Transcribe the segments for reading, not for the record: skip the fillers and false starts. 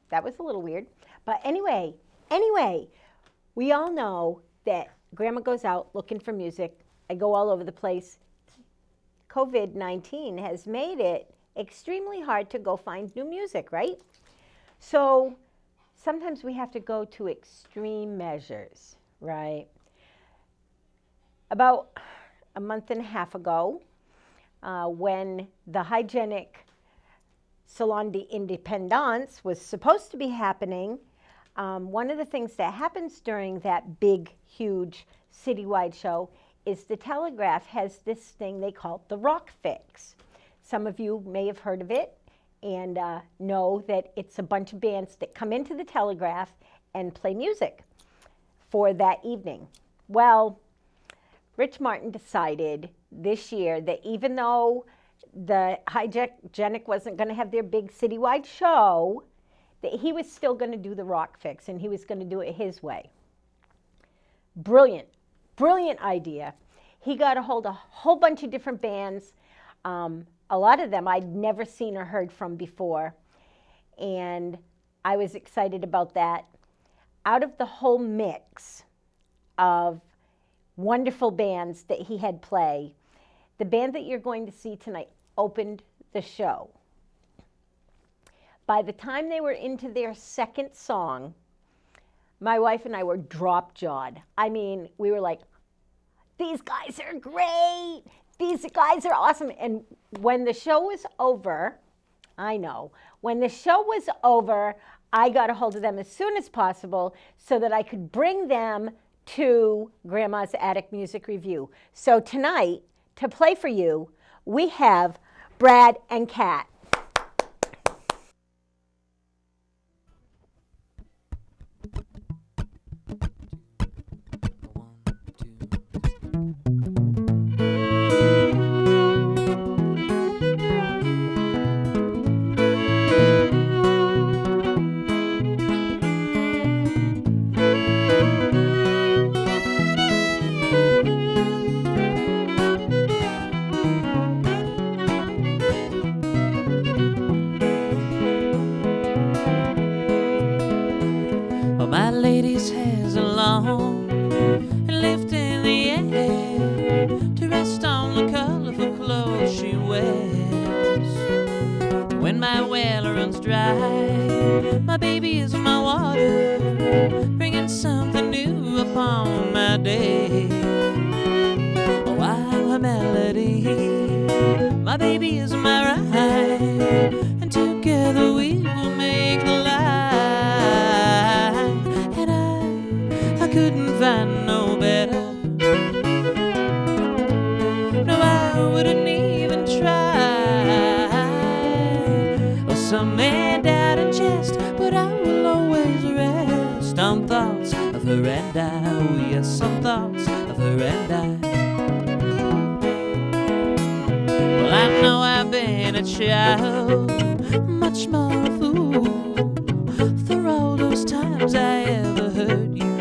that was a little weird. But anyway, we all know that Grandma goes out looking for music. I go all over the place. COVID-19 has made it extremely hard to go find new music, right? So sometimes we have to go to extreme measures, right? About a month and a half ago, when the hygienic Salon d'Independance was supposed to be happening, one of the things that happens during that big, huge citywide show is the Telegraph has this thing they call the Rock Fix. Some of you may have heard of it and know that it's a bunch of bands that come into the Telegraph and play music for that evening. Well, Rich Martin decided this year that even though the Hygienic wasn't going to have their big citywide show, that he was still going to do the Rock Fix, and he was going to do it his way. Brilliant idea. He got a hold of a whole bunch of different bands. A lot of them I'd never seen or heard from before, and I was excited about that. Out of the whole mix of wonderful bands that he had play, the band that you're going to see tonight opened the show. By the time they were into their second song, my wife and I were drop-jawed. I mean, we were like, these guys are great. These guys are awesome. And when the show was over, when the show was over, I got a hold of them as soon as possible so that I could bring them to Grandma's Attic Music Review. So tonight, to play for you, we have Brad and Kat. My baby is my water, bringing something new upon my day. Oh, I'm her melody, my baby is my rhyme, and together we will make the line. And I couldn't find no better. No, I wouldn't even try. Oh, some man died in jest, but I will always rest on thoughts of her and I. Oh, yes, some thoughts of her and I. Well, I know I've been a child, much more a fool, for all those times I ever hurt you.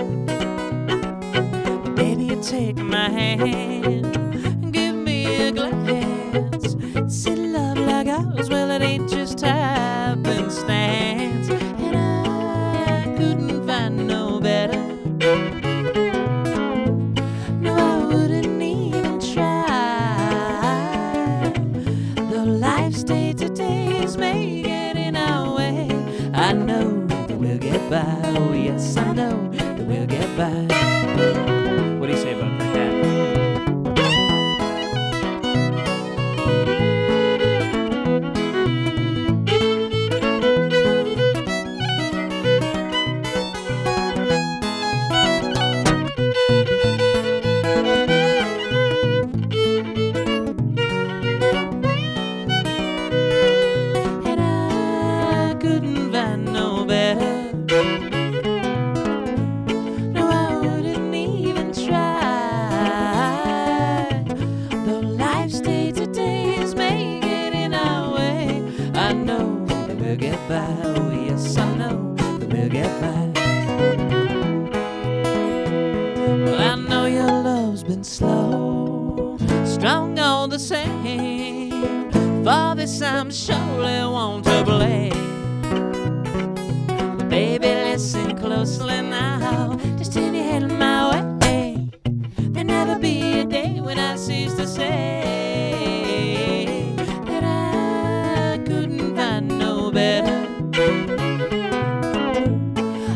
But baby, you take my hand and give me a glance. See, love like ours, well, it ain't just happenstance. And I couldn't find no better. No, I wouldn't even try. Though life's day-to-days may get in our way, I know that we'll get by. Oh, yes, I know that we'll get by. What do you say about that, Kat? I'm surely want to blame. closely now. Just turn your head my way. There'll never be a day when I cease to say that I couldn't find no better.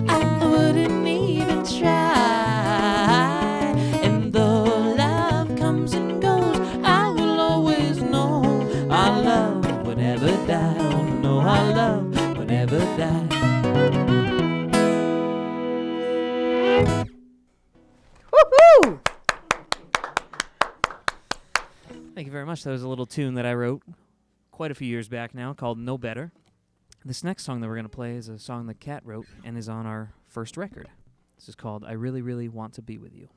I wouldn't even try. And though love comes and goes, I will always know our love will never die. Oh no, our love will never die. Woohoo! Thank you very much. That was a little tune that I wrote quite a few years back now called No Better. This next song that we're going to play is a song that Kat wrote and is on our first record. This is called I Really, Really Want to Be With You.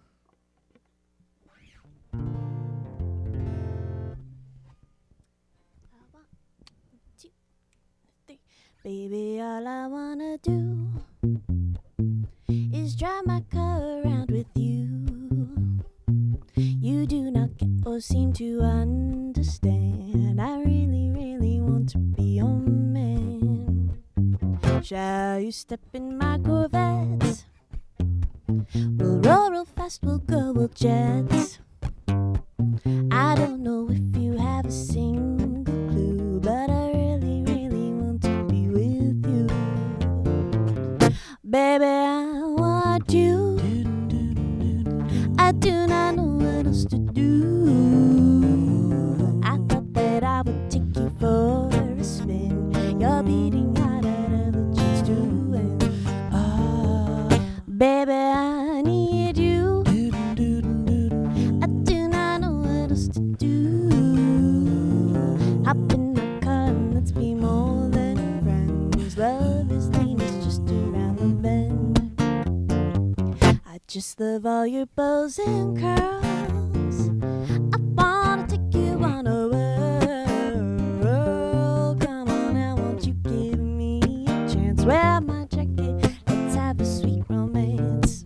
Baby, all I wanna do is drive my car around with you. You do not get or seem to understand. I really, really want to be your man. Shall you step in my Corvette? We'll roll real fast, we'll go, we'll jet. I don't know if you have a single clue, but I really, really want to be with you. Baby, I want you. I do not know what else to do. I thought that I would take you for a spin. You're beating out of the chance to win. Baby, I need you. I do not know what else to do. Hop in my car and let's be more than friends. Love is dangerous just around the bend. I just love all your bows and curls. I wanna take you on a whirl. Come on now, won't you give me a chance? Wear my jacket, let's have a sweet romance.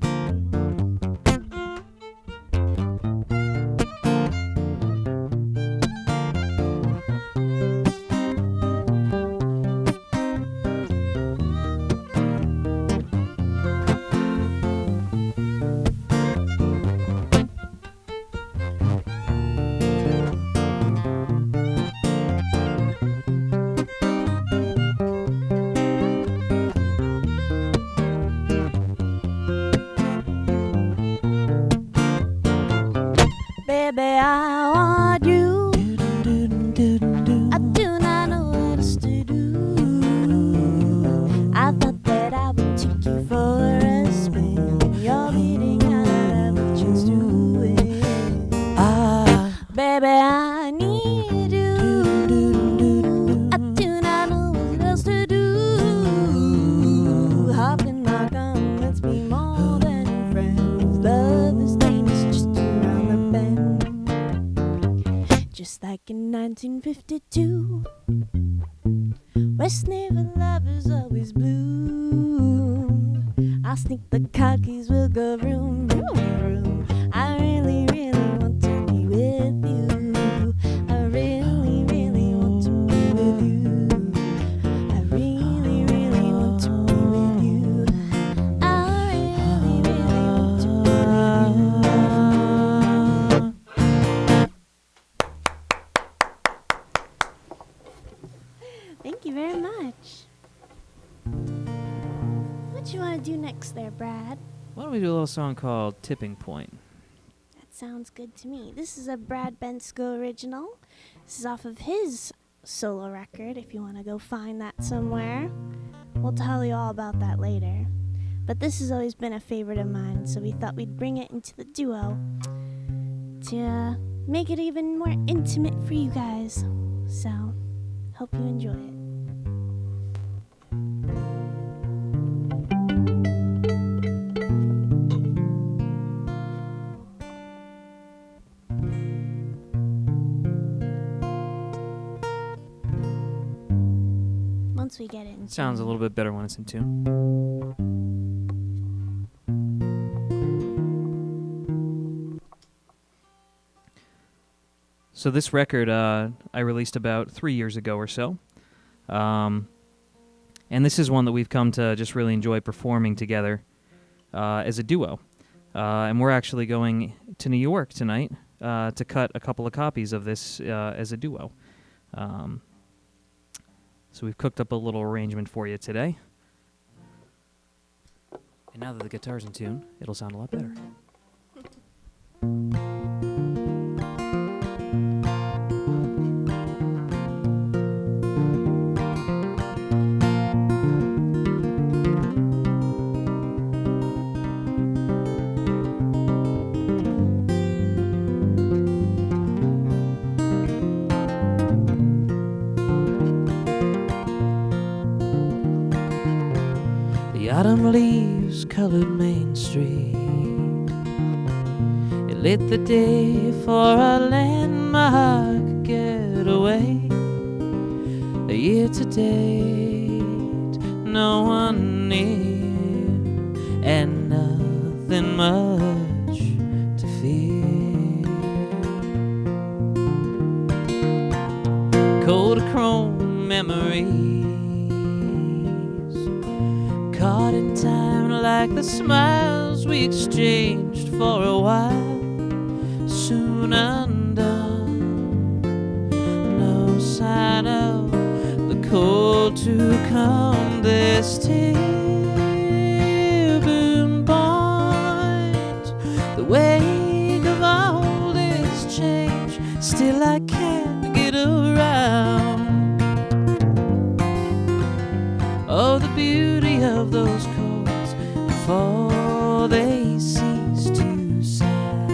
Baby, I want you. I do not know what else to do. I thought that I would take you for a spin. You're beating out of a chance to win. Baby, I need you. I do not know what else to do. Hop in my car, let's be more than friends. Love is dangerous just around the bend. Just like in 1952, West Naval lovers always bloom. I'll sneak the car keys, we'll go vroom, vroom, vroom. I really, really want to be with you. I really, really want to be with you. I really, really want to be with you. I really, really want to be with you. Thank you very much. What you want to do next there, Brad? Why don't we do a little song called Tipping Point? That sounds good to me. This is a Brad Bensko original. This is off of his solo record, if you want to go find that somewhere. We'll tell you all about that later. But this has always been a favorite of mine, so we thought we'd bring it into the duo to make it even more intimate for you guys. So, hope you enjoy it. Once we get it. It sounds a little bit better when it's in tune. So this record I released about 3 years ago or so. And this is one that we've come to just really enjoy performing together as a duo. And we're actually going to New York tonight to cut a couple of copies of this as a duo. So we've cooked up a little arrangement for you today. And now that the guitar's in tune, it'll sound a lot better. The autumn leaves colored Main Street. It lit the day for a landmark getaway. A year to date, no one near, and nothing much to fear. Cold chrome memories caught in time like the smiles we exchanged for a while, soon undone. No sign of the cold to come. This Tiburon Point, the wake of all this change. Still I can't get around. Oh, the beauty of those chords before they cease to sound.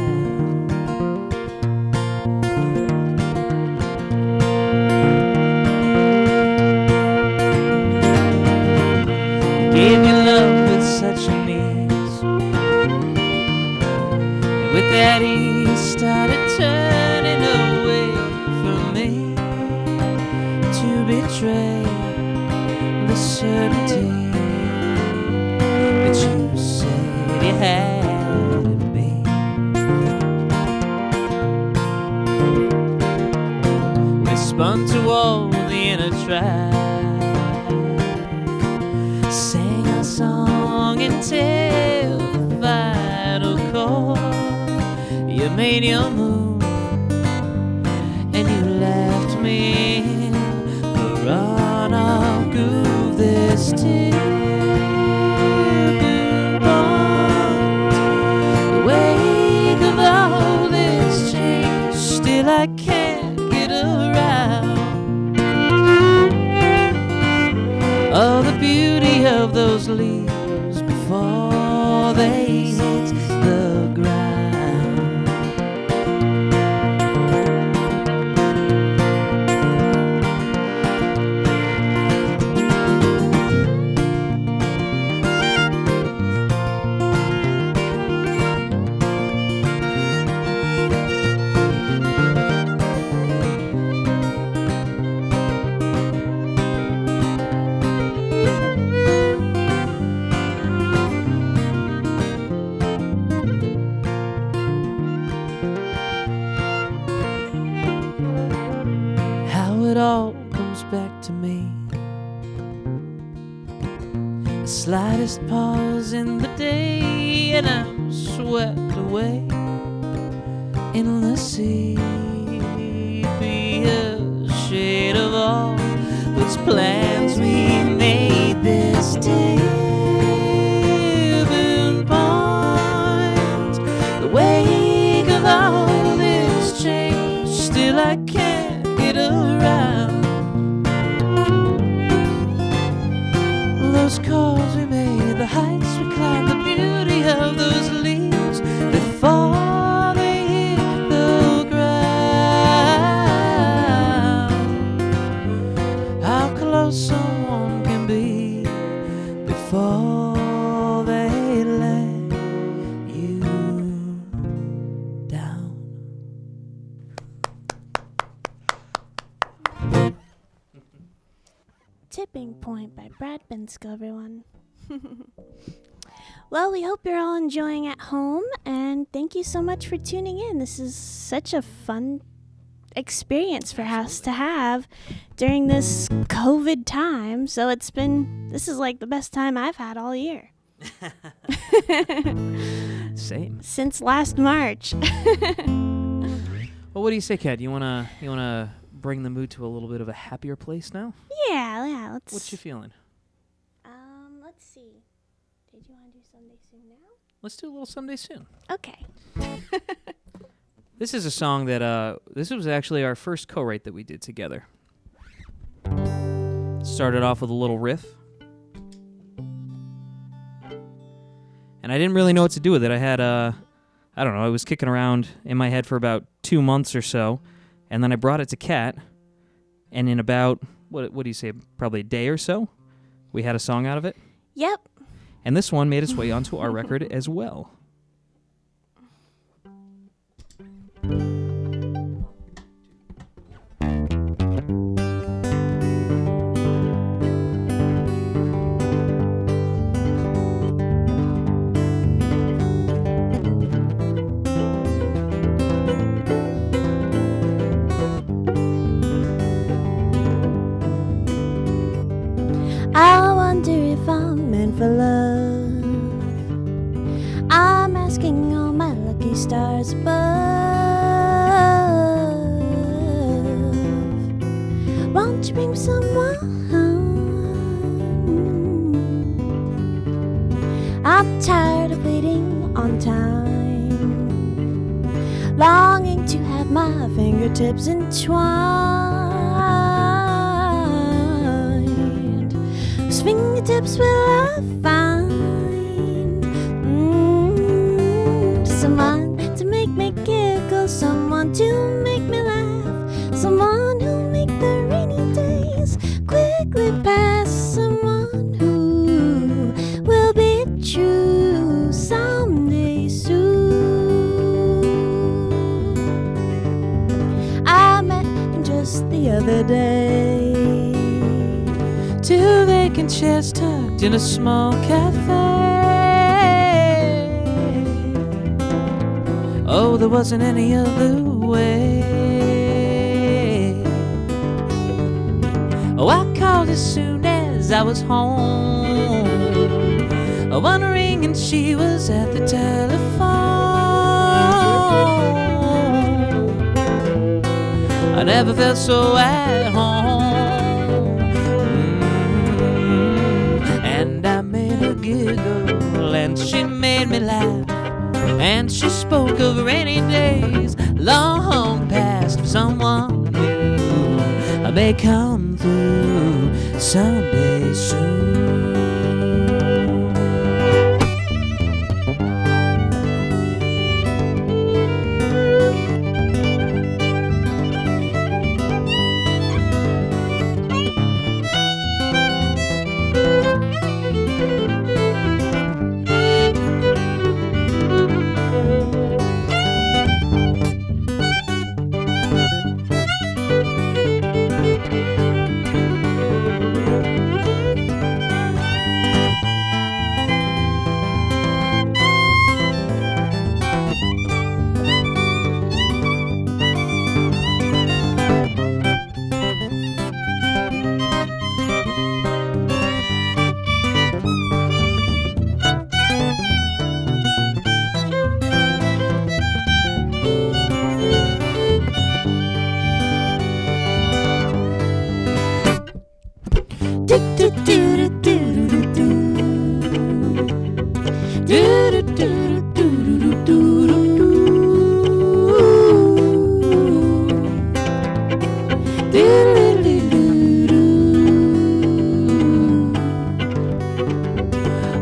Gave you love with such an ease, and with that ease started turning away from me to betray the certainty that you said you had in me. We spun toward the inner track, sang a song until the final chord. You made your move and you left me in the run-off groove. This Tiburon Point, the wake of all this change. Still I can't get around. Oh, the beauty of those leaves before they hit the ground. It all comes back to me. The slightest pause in the day, and I'm swept away in the sea. Be a shade of all those plans we made this day. Tiburon Point, the wake of all this change. Still I can't get around. Those calls we made, the heights we climbed, the beauty of those leaves before they hit the ground. How close someone can be before they let you down. Tipping Point by Brad Bensko, everyone. Well, we hope you're all enjoying at home, and thank you so much for tuning in. This is such a fun experience for us to have during this COVID time. So this is like the best time I've had all year. Same. Since last March. Well, what do you say, Kat? You wanna bring the mood to a little bit of a happier place now? Yeah, let's. What you feeling? Let's see. Did you want to do Someday Soon now? Let's do a little Someday Soon. Okay. This is a song that this was actually our first co-write that we did together. Started off with a little riff. And I didn't really know what to do with it. I had I don't know, it was kicking around in my head for about 2 months or so, and then I brought it to Kat, and in about what do you say, probably a day or so, we had a song out of it. Yep. And this one made its way onto our record as well. I wonder if I'm meant for love. I'm asking all my lucky stars above. Won't you bring someone home? I'm tired of waiting on time, longing to have my fingertips entwined. Whose fingertips will I find? Someone to make me giggle, someone to make me laugh, someone who'll make the rainy days quickly pass, someone who will be true someday soon. I met him just the other day. Two vacant chairs tucked in a small cafe. Oh, there wasn't any other way. Oh, I called as soon as I was home. Oh, one ring and she was at the telephone. I never felt so at home. And I made her giggle and she made me laugh. And she spoke of rainy days long past for someone new. I may come through someday soon.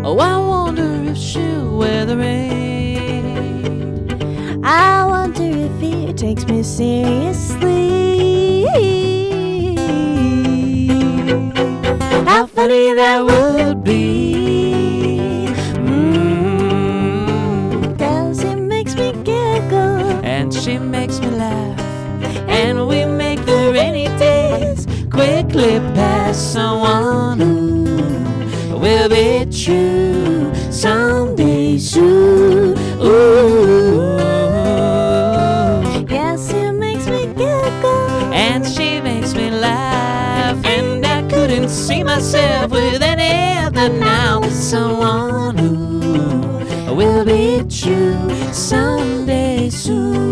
Oh, I wonder if she'll wear the rain. I wonder if fear takes me seriously. How funny that would be. Cause it makes me giggle And she makes me laugh. And we make the rainy days quickly pass. Someone who will be true someday soon. Ooh. Yes, it makes me giggle yourself with any other now. Someone who will be true someday soon.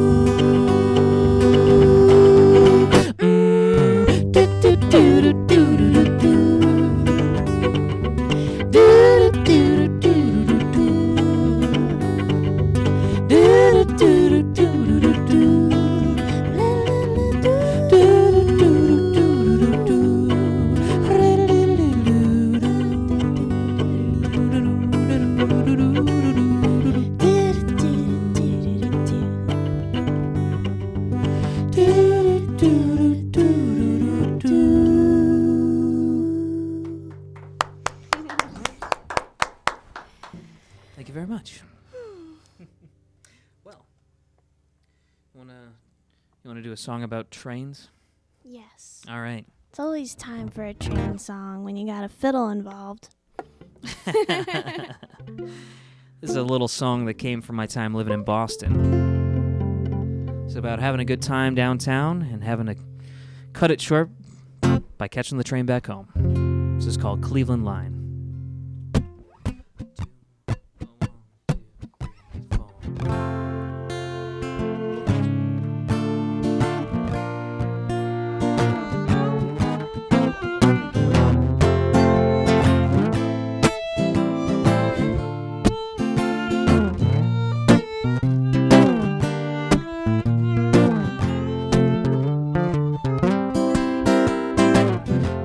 Thank you very much. Well, you wanna do a song about trains? Yes. All right. It's always time for a train song when you got a fiddle involved. This is a little song that came from my time living in Boston. It's about having a good time downtown and having to cut it short by catching the train back home. This is called Cleveland Line.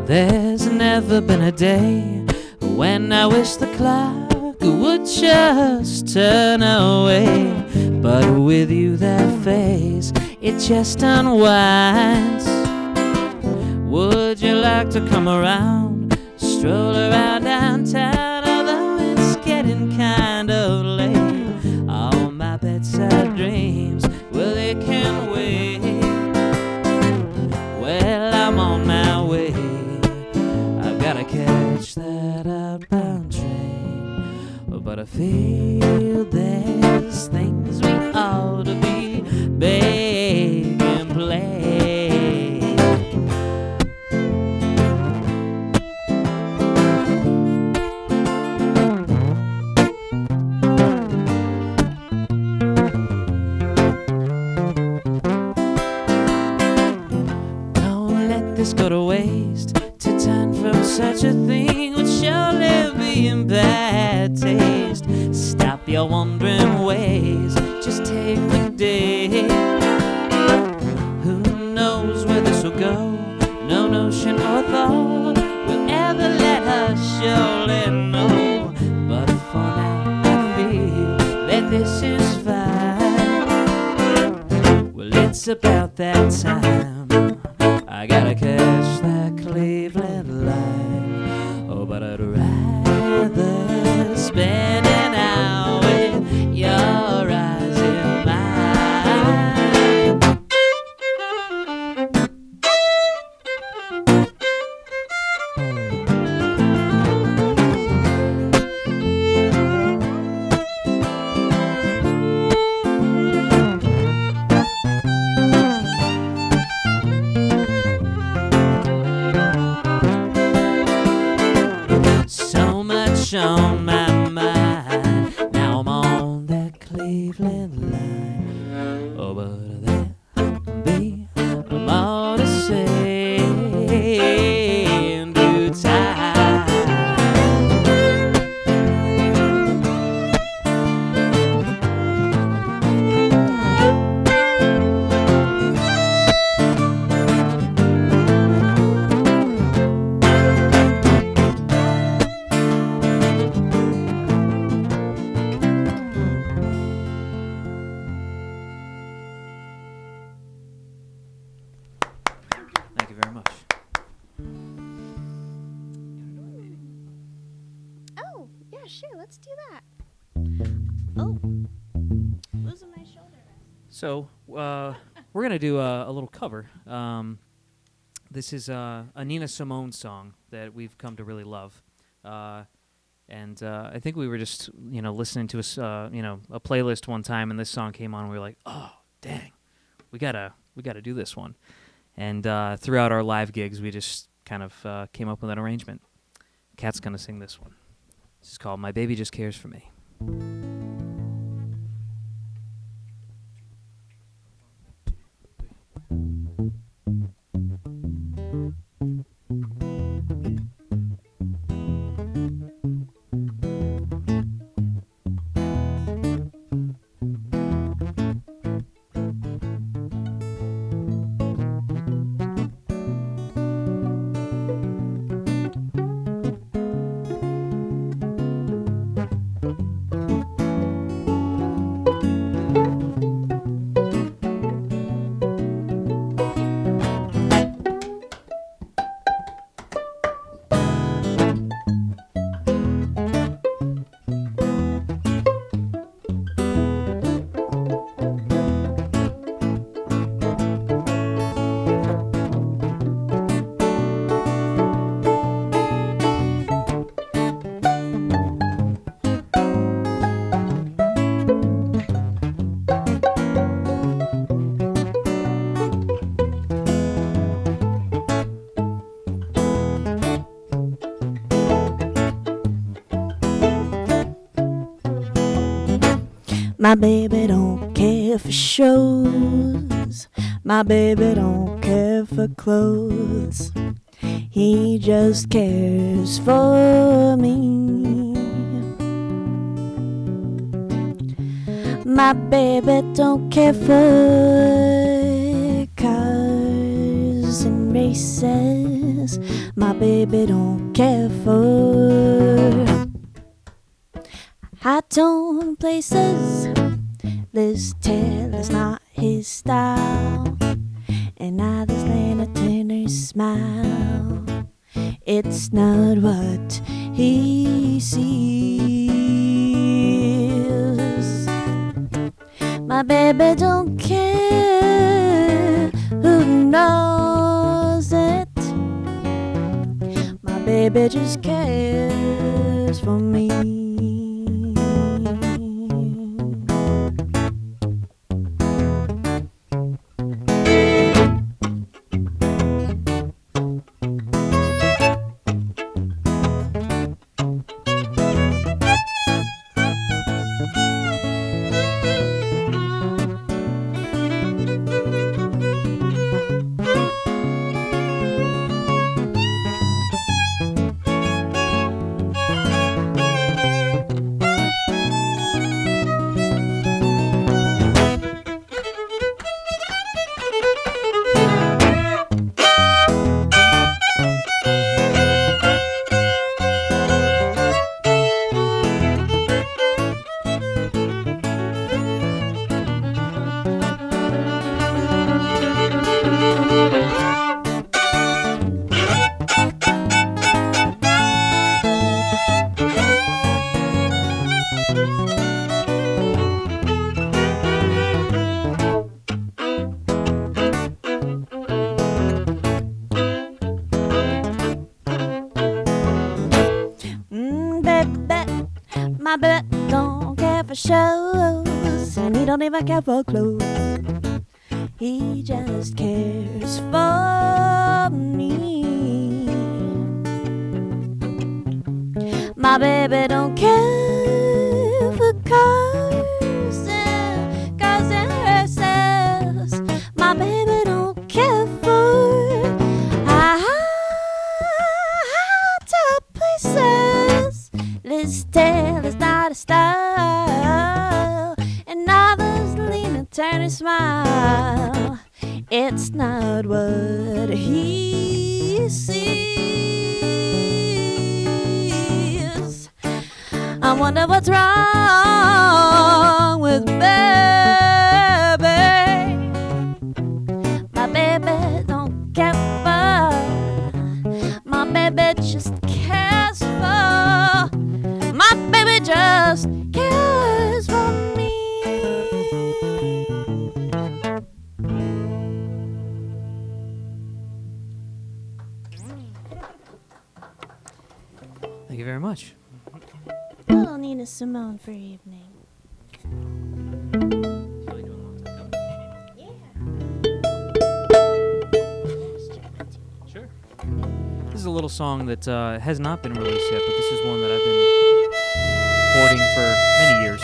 There's never been a day when I wish the clock would just turn away. But with you that face, it just unwinds. Would you like to come around, stroll around downtown, although it's getting kind of late? All my bedside dreams, well, they can wait. Well, I'm on my way. Gotta catch that outbound train, but I feel there's things we ought to be big and play. Don't let this go to waste. To turn from such a thing would surely be in bad taste. Stop your wandering ways, just take the day. Who knows where this will go? No notion or thought will ever let us surely know. But for now I feel that this is fine. Well, it's about that time. I gotta catch that Cleveland line. Oh, but I'd rather spend an hour with your eyes in mine. On my mind, now I'm on that Cleveland line. Oh, but there'll be more to say in due time. Thank you very much. Oh, yeah, sure, let's do that. Oh, losing my shoulder. So, we're going to do a little cover. This is a Nina Simone song that we've come to really love. And I think we were just, listening to a playlist one time, and this song came on, and we were like, oh, dang, we gotta do this one. And throughout our live gigs, we just kind of came up with an arrangement. Kat's gonna sing this one. This is called My Baby Just Cares for Me. My baby don't care for shows. My baby don't care for clothes. He just cares for me. My baby don't care for cars and races. My baby don't care for high tone places. Liz Taylor's not his style, and neither's Lana Turner's smile. It's not what he sees. My baby don't care who knows it. My baby just cares for me. My baby don't care for shows, and he don't even care for clothes. He just cares for me. My baby don't care for cars and races. My baby don't care for high top places. Liz Taylor's not a style, and neither's Lena Turner's smile. It's not what he sees. I wonder what's wrong with baby. My baby don't care for. My baby just cares for. My baby just cares for me. Thank you very much. Little Nina Simone for evening. Sure. This is a little song that has not been released yet, but this is one that I've been hoarding for many years.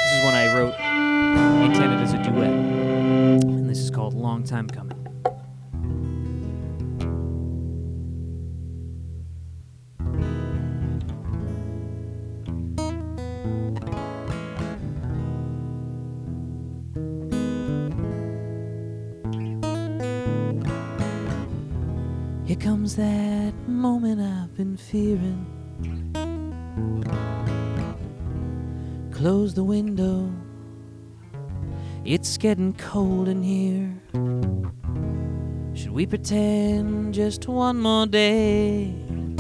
This is one I wrote, intended as a duet, and this is called Long Time Coming. Here comes that moment I've been fearing. Close the window, it's getting cold in here. Should we pretend just one more day and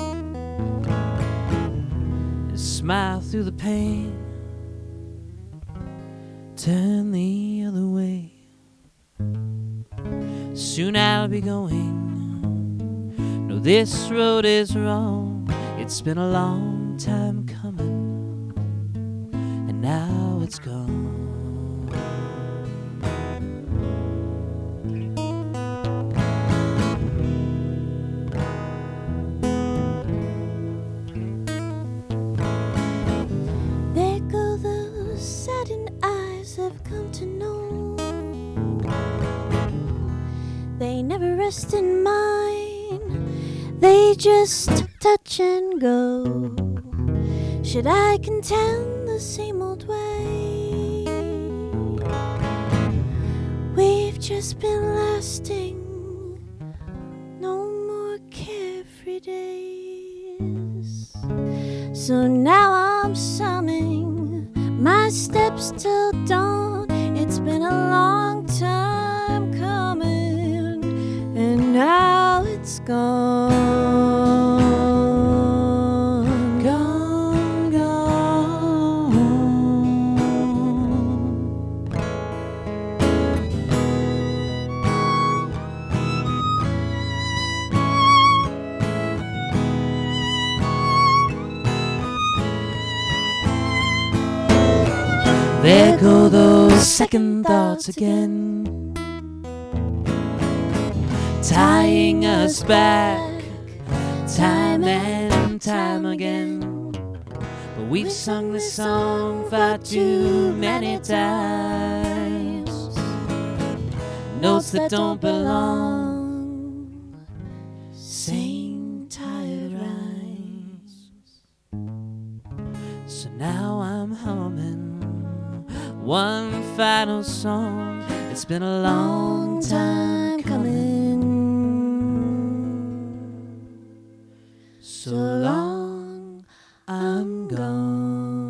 smile through the pain, turn the other way? Soon I'll be going. No, this road is wrong. It's been a long time coming, and now it's gone. There go those saddened eyes I've come to know. They never rest in mine, they just touch and go. Should I contend the same old way? We've just been lasting, no more carefree days. So now I'm summing my steps till dawn. It's been a long time coming, and now it's gone. Gone, gone. There go those second thoughts again, tying us back time and time again. But we've sung this song far too many times. Notes that don't belong, same tired rhymes. So now I'm humming one final song. It's been a long time coming, so long I'm gone.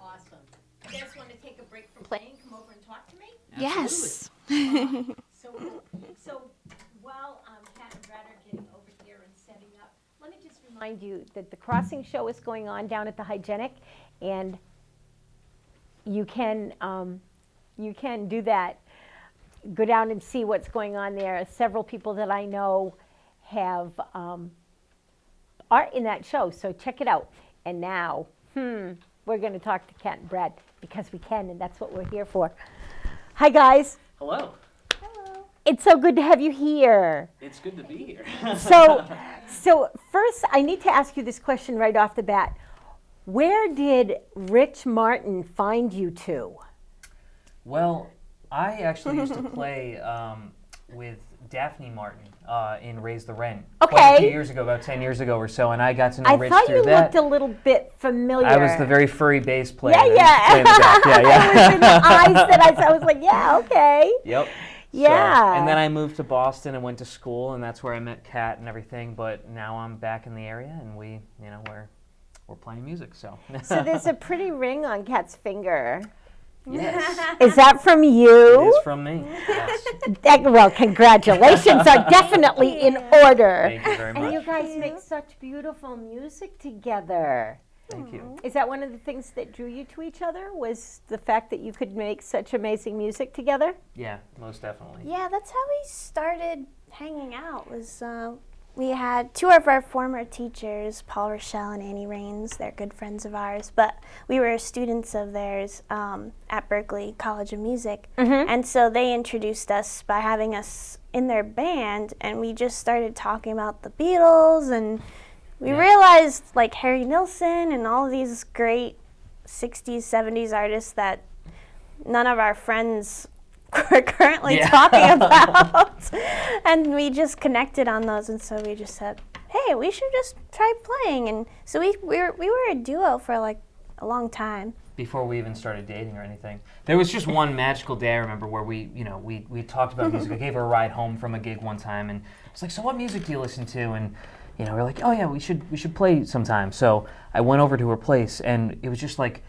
Awesome. You guys want to take a break from playing? Come over and talk to me? Yes. So while Kat and Brad are getting over here and setting up, let me just remind you that the Crossing show is going on down at the Hygienic, and you can do that. Go down and see what's going on there. Several people that I know have are in that show, so check it out. And now, we're going to talk to Kat and Brad because we can, and that's what we're here for. Hi, guys. Hello. It's so good to have you here. It's good to be here. So first, I need to ask you this question right off the bat. Where did Rich Martin find you to? Well, I actually used to play with Daphne Martin in Raise the Rent quite a Okay. few years ago, about 10 years ago or so, and I got to know I Rich thought through you that. looked a little bit familiar. I was the very furry bass player. Yeah, that yeah. used to play in the back. Yeah, It was in the yeah. eyes that I saw. I was like, yeah, okay. Yep. Yeah. So, and then I moved to Boston and went to school, and that's where I met Kat and everything. But now I'm back in the area, and we're playing music. So. So there's a pretty ring on Kat's finger. Yes. Is that from It you? is from me. Yes. Well, congratulations are definitely in order. Thank you very And you much. guys make such beautiful music together. Thank you. Is that one of the things that drew you to each other, was the fact that you could make such amazing music together? Yeah, most definitely. Yeah, that's how we started hanging out. Was we had two of our former teachers, Paul Rochelle and Annie Rains. They're good friends of ours, but we were students of theirs at Berkeley College of Music. And so they introduced us by having us in their band, and we just started talking about the Beatles, and we realized like Harry Nilsson and all of these great 60s, 70s artists that none of our friends we're currently talking about. And we just connected on those, and so we just said, hey, we should just try playing. And so we were a duo for like a long time. Before we even started dating or anything. There was just one magical day I remember where we talked about music. I gave her a ride home from a gig one time, and I was like, so what music do you listen to? And we're like, oh yeah, we should play sometime. So I went over to her place, and it was just like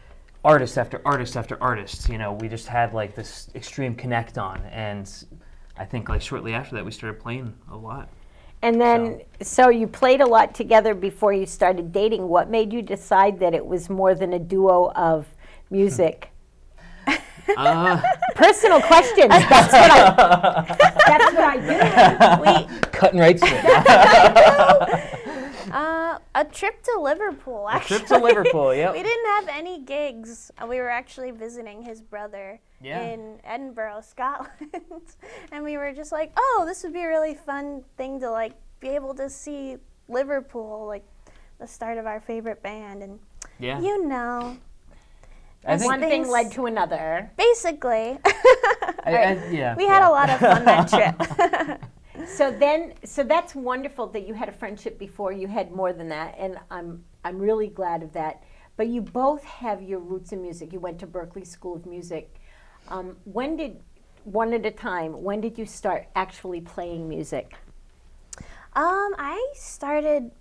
artist after artist after artist. We just had like this extreme connect on, and I think like shortly after that we started playing a lot. And then, so you played a lot together before you started dating. What made you decide that it was more than a duo of music? Personal questions. That's what I do. Cutting right to it. A trip to Liverpool, actually. A trip to Liverpool, yep. We didn't have any gigs. We were actually visiting his brother Yeah. in Edinburgh, Scotland. And we were just like, oh, this would be a really fun thing to like be able to see Liverpool, like the start of our favorite band. And Yeah. you know, I think One thing led to another. basically, yeah. we had a lot of fun that trip. So that's wonderful that you had a friendship before you had more than that, and I'm really glad of that. But you both have your roots in music. You went to Berklee School of Music. When did you start actually playing music? I started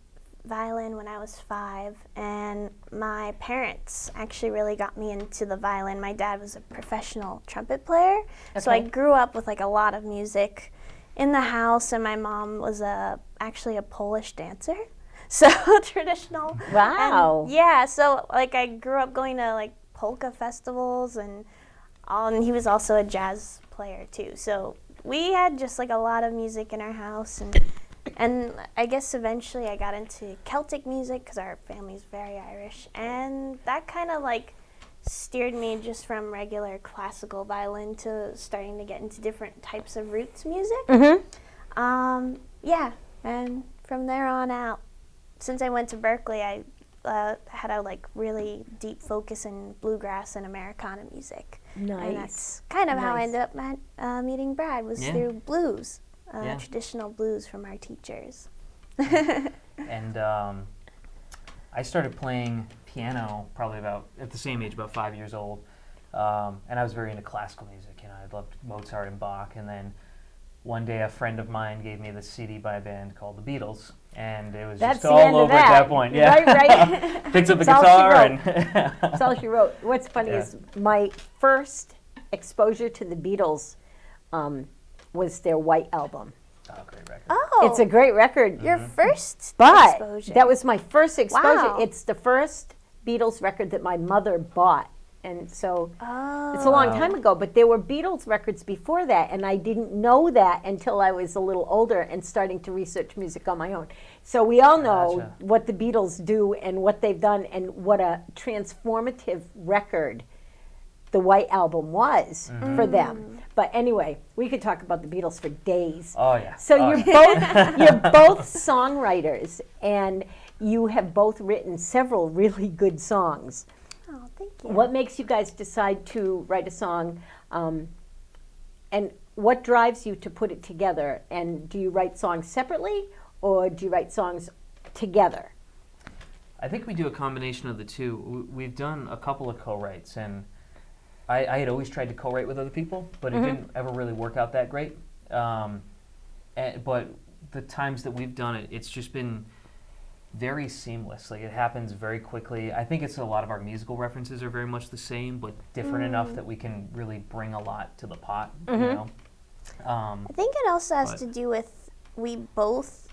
violin when I was 5, and my parents actually really got me into the violin. My dad was a professional trumpet player, so I grew up with like a lot of music in the house, and my mom was actually a Polish dancer, so traditional. Wow. And yeah, so like I grew up going to like polka festivals, and he was also a jazz player too. So we had just like a lot of music in our house, and I guess eventually I got into Celtic music because our family's very Irish, and that kind of like steered me just from regular classical violin to starting to get into different types of roots music. Yeah, and from there on out, since I went to Berklee, I had a like really deep focus in bluegrass and Americana music. Nice. And that's kind of how I ended up meeting Brad, was through blues, traditional blues from our teachers. And I started playing piano probably at the same age, about 5 years old. And I was very into classical music. I loved Mozart and Bach. And then one day a friend of mine gave me this CD by a band called the Beatles. And it was That's just the all end of over at that point. Yeah. Right. Picked up the That's all she guitar wrote. and That's all she wrote. What's funny is my first exposure to the Beatles was their White Album. Oh, great record. Oh, It's a great record. your first But exposure. that was my first exposure. Wow. It's the first Beatles record that my mother bought. And so Oh. it's a long time ago, but there were Beatles records before that, and I didn't know that until I was a little older and starting to research music on my own. So we all know Gotcha. what the Beatles do and what they've done and what a transformative record the White Album was for them. But anyway, we could talk about the Beatles for days. Oh, yeah. So Oh, you're yeah. both songwriters, and you have both written several really good songs. Oh, thank you. What makes you guys decide to write a song, and what drives you to put it together? And do you write songs separately, or do you write songs together? I think we do a combination of the two. We've done a couple of co-writes, and I had always tried to co-write with other people, but it didn't ever really work out that great. But the times that we've done it, it's just been very seamless. Like, it happens very quickly. I think it's a lot of our musical references are very much the same, but different enough that we can really bring a lot to the pot, you know? I think it also has But- to do with we both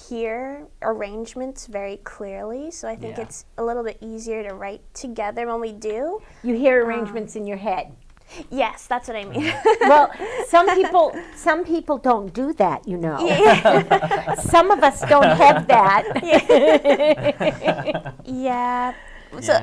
hear arrangements very clearly, so I think Yeah. it's a little bit easier to write together when we do. You hear arrangements in your head. Yes, that's what I mean. Well, some people don't do that, you know. Some of us don't have that. Yeah. So,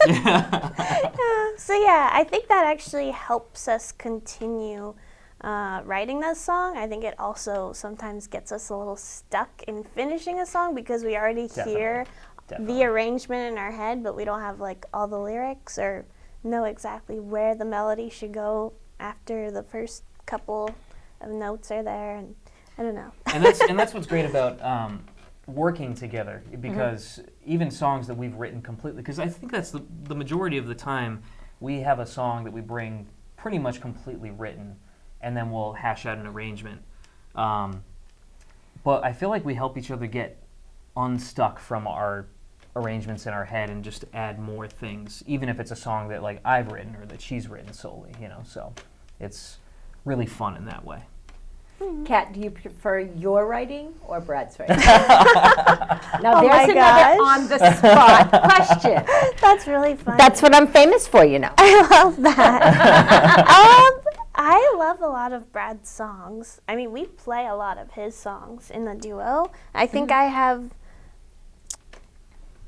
Yeah. so yeah, I think that actually helps us continue writing that song. I think it also sometimes gets us a little stuck in finishing a song because we already hear Definitely. the arrangement in our head, but we don't have like all the lyrics or know exactly where the melody should go after the first couple of notes are there, and I don't know. and that's what's great about working together, because even songs that we've written completely, because I think that's the majority of the time we have a song that we bring pretty much completely written, and then we'll hash out an arrangement. But I feel like we help each other get unstuck from our arrangements in our head and just add more things, even if it's a song that like I've written or that she's written solely, you know. So it's really fun in that way. Kat, do you prefer your writing or Brad's writing? Now, there's my another gosh. on the spot question. That's really fun. That's what I'm famous for, you know. I love that. I love a lot of Brad's songs. I mean, we play a lot of his songs in the duo. I think I have.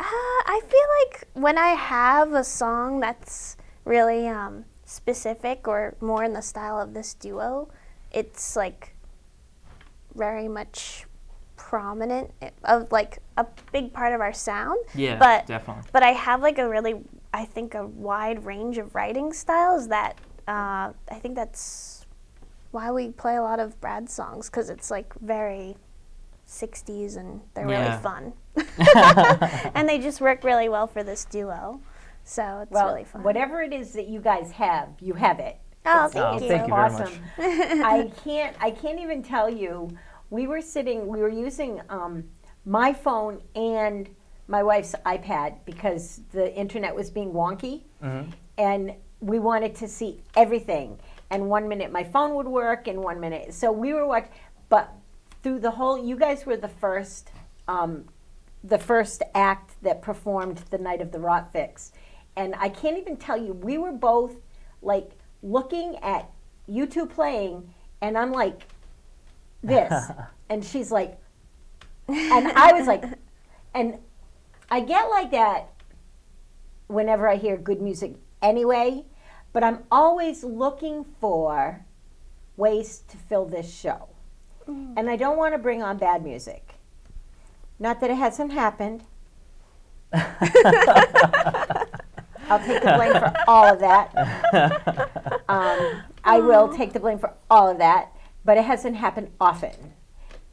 I feel like when I have a song that's really specific or more in the style of this duo, it's like very much prominent of like a big part of our sound. Yeah, but definitely. But I have like a wide range of writing styles that I think that's why we play a lot of Brad's songs, because it's like very 60s and they're Yeah. really fun. And they just work really well for this duo. So it's Well, really fun. whatever it is that you guys have, you have it. Oh, It's- thank it's you. Thank you very much. awesome. I can't even tell you. We were using my phone and my wife's iPad because the internet was being wonky, and we wanted to see everything. And 1 minute my phone would work, and 1 minute. So we were watching, but through the whole, you guys were the first act that performed the night of the Rot Fix, and I can't even tell you. We were both like looking at you two playing, and I'm like this, and she's like, and I was like, and I get like that whenever I hear good music anyway, but I'm always looking for ways to fill this show. And I don't want to bring on bad music. Not that it hasn't happened. I'll take the blame for all of that. I will take the blame for all of that, but it hasn't happened often.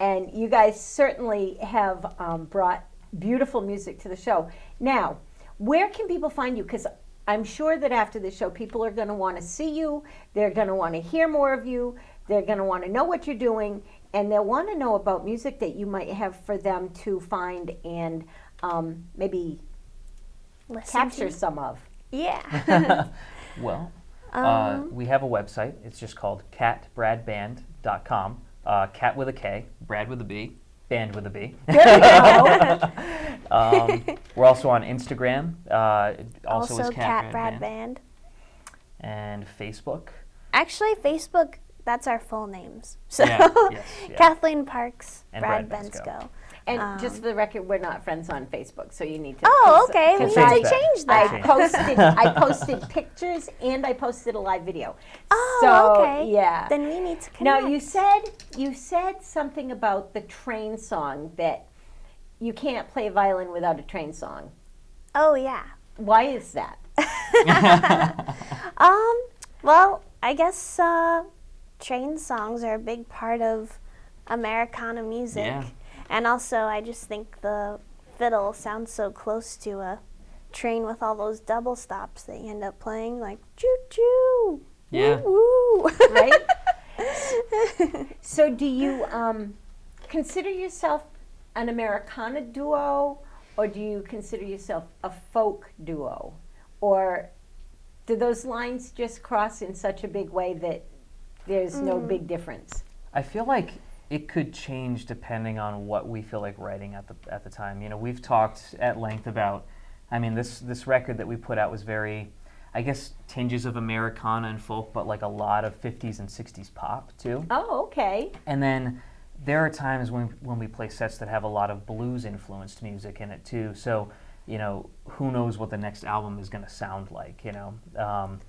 And you guys certainly have brought beautiful music to the show. Now, where can people find you? Because I'm sure that after the show, people are going to want to see you. They're going to want to hear more of you. They're going to want to know what you're doing. And they'll want to know about music that you might have for them to find and maybe Listen capture to- some of. Yeah. Well, we have a website. It's just called catbradband.com. Cat with a K, Brad with a B, band with a B. There we go. We're also on Instagram. Also as Cat Brad Brad Band. And Facebook. Actually, Facebook, that's our full names. So Yeah, yes, yeah. Kathleen Parks, And Brad Brad Bensko. Bensko. And just for the record, we're not friends on Facebook, so you need to. Oh, okay. We We'll need change to that. change that. I posted pictures and I posted a live video. Oh, so, okay. Yeah. Then we need to connect. Now you said something about the train song, that you can't play a violin without a train song. Oh, yeah. Why is that? Well, I guess train songs are a big part of Americana music. Yeah. And also, I just think the fiddle sounds so close to a train with all those double stops that you end up playing, like choo-choo, Yeah. woo-woo. Right? So do you consider yourself an Americana duo, or do you consider yourself a folk duo? Or do those lines just cross in such a big way that there's no big difference? I feel like it could change depending on what we feel like writing at the time. You know, we've talked at length about, I mean, this record that we put out was very, I guess, tinges of Americana and folk, but like a lot of 50s and 60s pop too. Oh, okay. And then there are times when we play sets that have a lot of blues influenced music in it too. So, you know, who knows what the next album is going to sound like, you know.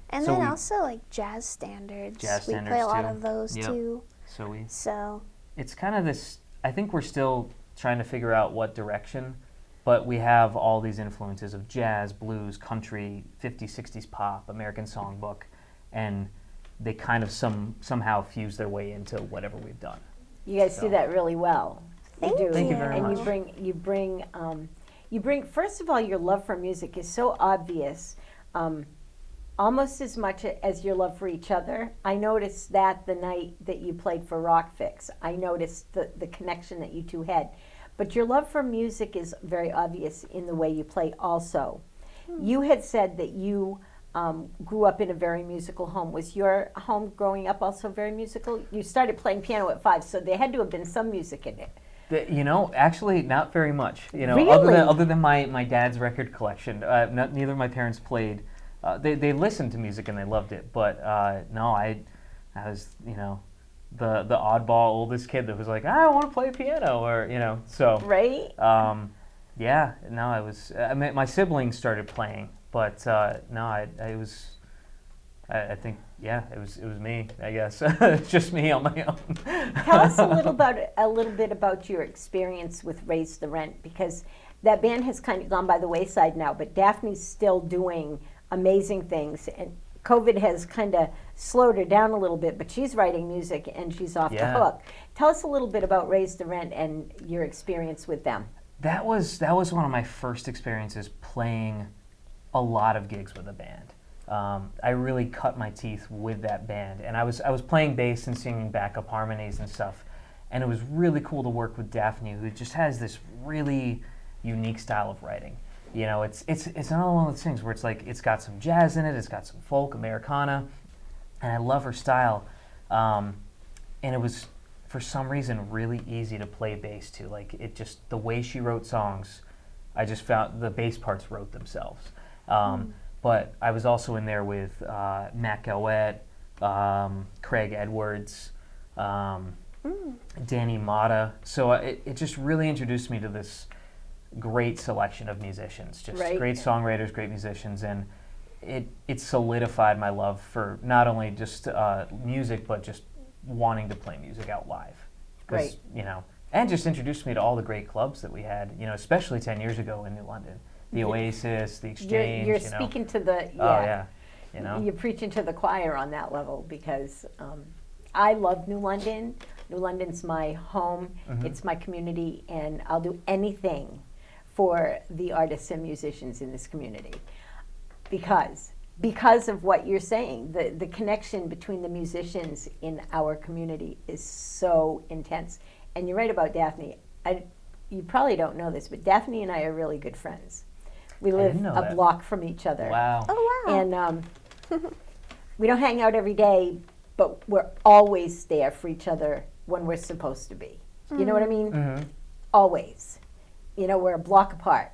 And so then we- also like jazz standards. Jazz we play standards, a lot too. of those Yep. too. So So it's kind of this, I think we're still trying to figure out what direction, but we have all these influences of jazz, blues, country, 50s, 60s pop, American songbook, and they kind of somehow fuse their way into whatever we've done. You guys So. do that really well. Thank do. Thank you very And much. you bring. First of all, your love for music is so obvious, almost as much as your love for each other. I noticed that the night that you played for Rock Fix. I noticed the connection that you two had. But your love for music is very obvious in the way you play also. You had said that you grew up in a very musical home. Was your home growing up also very musical? You started playing piano at 5, so there had to have been some music in it. You know, actually, not very much. You know, Really? other than my dad's record collection, neither of my parents played. They listened to music and they loved it, but no, I was, you know, the oddball oldest kid that was like, I want to play piano, or you know, so Right? yeah, no, I was. I mean, my siblings started playing, but no, I was. I think, yeah, it was me. I guess it's just me on my own. Tell us a little bit about your experience with Raise the Rent, because that band has kind of gone by the wayside now, but Daphne's still doing amazing things, and COVID has kind of slowed her down a little bit, but she's writing music and she's off the Yeah. hook. Tell us a little bit about Raise the Rent and your experience with them. That was one of my first experiences playing a lot of gigs with a band. I really cut my teeth with that band, and I was playing bass and singing backup harmonies and stuff, and it was really cool to work with Daphne, who just has this really unique style of writing. You know, it's another one of those things where it's like it's got some jazz in it, it's got some folk, Americana, and I love her style. And it was, for some reason, really easy to play bass to. Like, it just, the way she wrote songs, I just found the bass parts wrote themselves. But I was also in there with Matt Gowett, Craig Edwards, Danny Mata. So it just really introduced me to this great selection of musicians, just Right. great songwriters, great musicians, and it solidified my love for not only just music, but just wanting to play music out live. 'Cause, Right. you know, and just introduced me to all the great clubs that we had, you know, especially 10 years ago in New London. The Oasis, the Exchange, You're you know. speaking to the, Oh, yeah. You know? You're preaching to the choir on that level, because I love New London. New London's my home. Mm-hmm. It's my community, and I'll do anything for the artists and musicians in this community, because of what you're saying. The connection between the musicians in our community is so intense. And you're right about Daphne. You probably don't know this, but Daphne and I are really good friends. We live didn't know a that. block from each other. Wow. Oh wow. And we don't hang out every day, but we're always there for each other when we're supposed to be. You know what I mean? Mm-hmm. Always. You know, we're a block apart.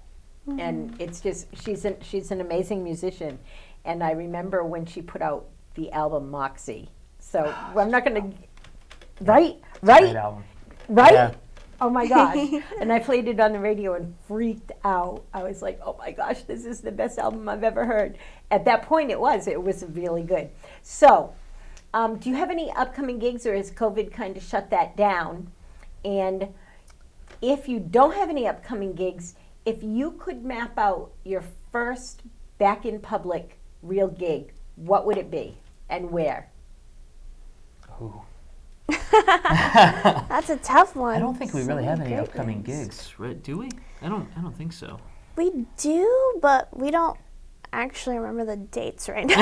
And it's just, she's an amazing musician. And I remember when she put out the album Moxie. So I'm not going to, right? Great album. Right? Yeah. Oh my gosh. And I played it on the radio and freaked out. I was like, oh my gosh, this is the best album I've ever heard. At that point, it was really good. So, do you have any upcoming gigs, or has COVID kind of shut that down? And if you don't have any upcoming gigs, if you could map out your first back in public real gig, what would it be and where? Ooh. That's a tough one. I don't think we really have any great upcoming ones. gigs, right? Do we? I don't think so. We do, but we don't actually remember the dates right now.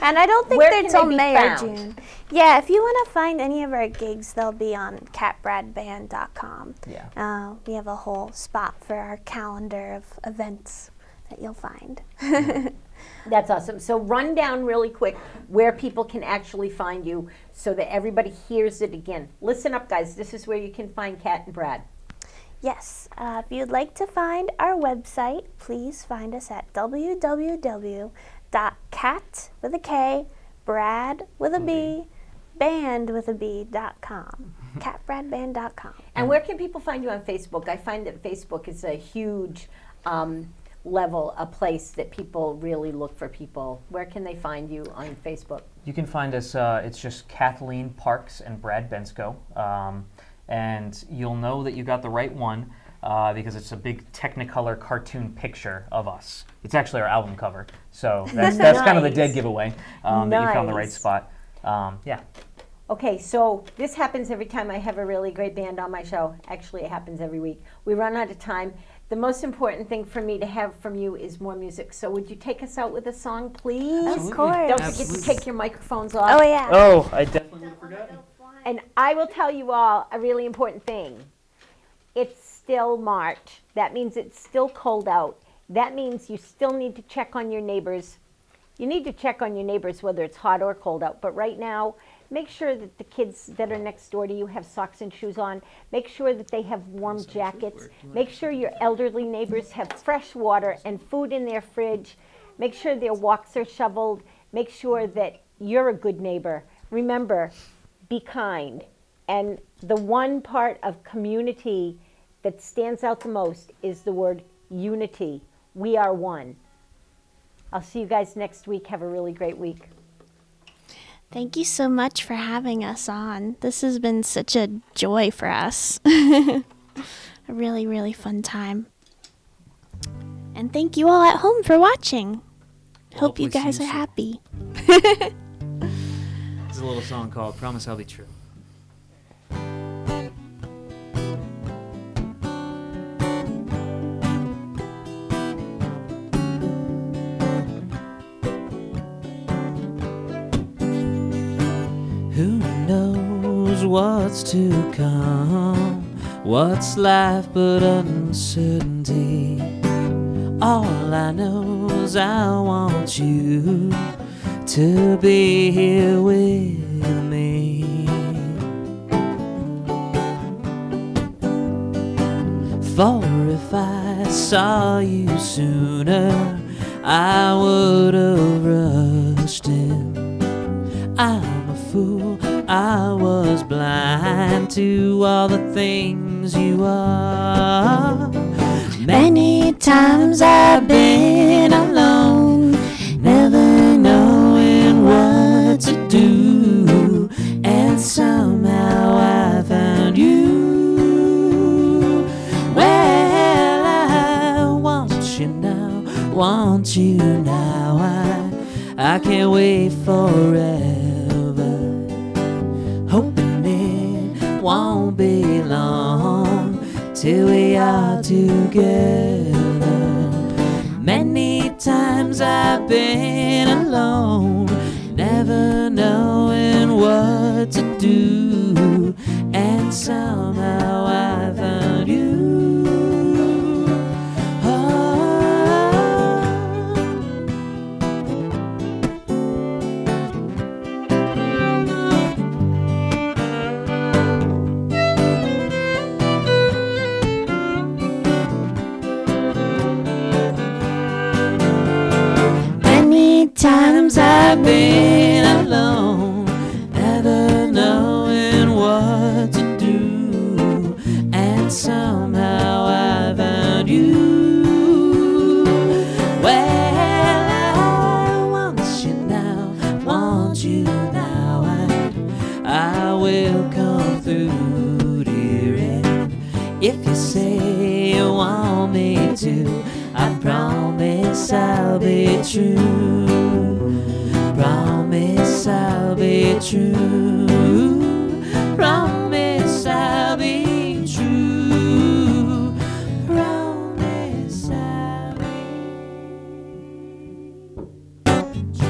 And I don't think Where they're can till they be May found? or June. Yeah, if you want to find any of our gigs, they'll be on catbradband.com. Yeah. We have a whole spot for our calendar of events that you'll find. That's awesome. So run down really quick where people can actually find you so that everybody hears it again. Listen up, guys. This is where you can find Cat and Brad. Yes, if you'd like to find our website, please find us at www.catandbrad.com. cat with a K, Brad with a B, band with a B.com. catbradband.com. And where can people find you on Facebook? I find that Facebook is a huge level, a place that people really look for people. Where can they find you on Facebook? You can find us, it's just Kathleen Parks and Brad Bensko. And you'll know that you got the right one because it's a big Technicolor cartoon picture of us. It's actually our album cover. So that's kind of the dead giveaway that you found the right Nice. spot. Yeah. Okay, so this happens every time I have a really great band on my show. Actually, it happens every week. We run out of time. The most important thing for me to have from you is more music. So would you take us out with a song, please? Of course. Don't forget to take your microphones off. Oh, yeah. Oh, I definitely would have forgotten. And I will tell you all a really important thing. It's still March. That means it's still cold out. That means you still need to check on your neighbors. You need to check on your neighbors whether it's hot or cold out. But right now, make sure that the kids that are next door to you have socks and shoes on. Make sure that they have warm jackets. Make sure your elderly neighbors have fresh water and food in their fridge. Make sure their walks are shoveled. Make sure that you're a good neighbor. Remember, be kind. And the one part of community that stands out the most is the word unity. We are one. I'll see you guys next week. Have a really great week. Thank you so much for having us on. This has been such a joy for us. A really, really fun time. And thank you all at home for watching. Hope you hopefully guys see are you happy. There's a little song called Promise I'll Be True. Who knows what's to come? What's life but uncertainty? All I know is I want you to be here with me. For if I saw you sooner, I would have rushed in. I'm a fool, I was blind to all the things you are. Many times I've been alone, never knowing what to do, and somehow I found you. Well, I want you now, want you now. I can't wait forever, hoping it won't be long till we are together. Many times I've been alone, never knowing what to do, and somehow I found you. Times I've been alone, never knowing what to do, and somehow I found you. Well, I want you now, want you now, and I will come through, dear. And if you say you want me to, I promise I'll be true. Promise I'll be true. Promise I'll be true. Promise I'll be true.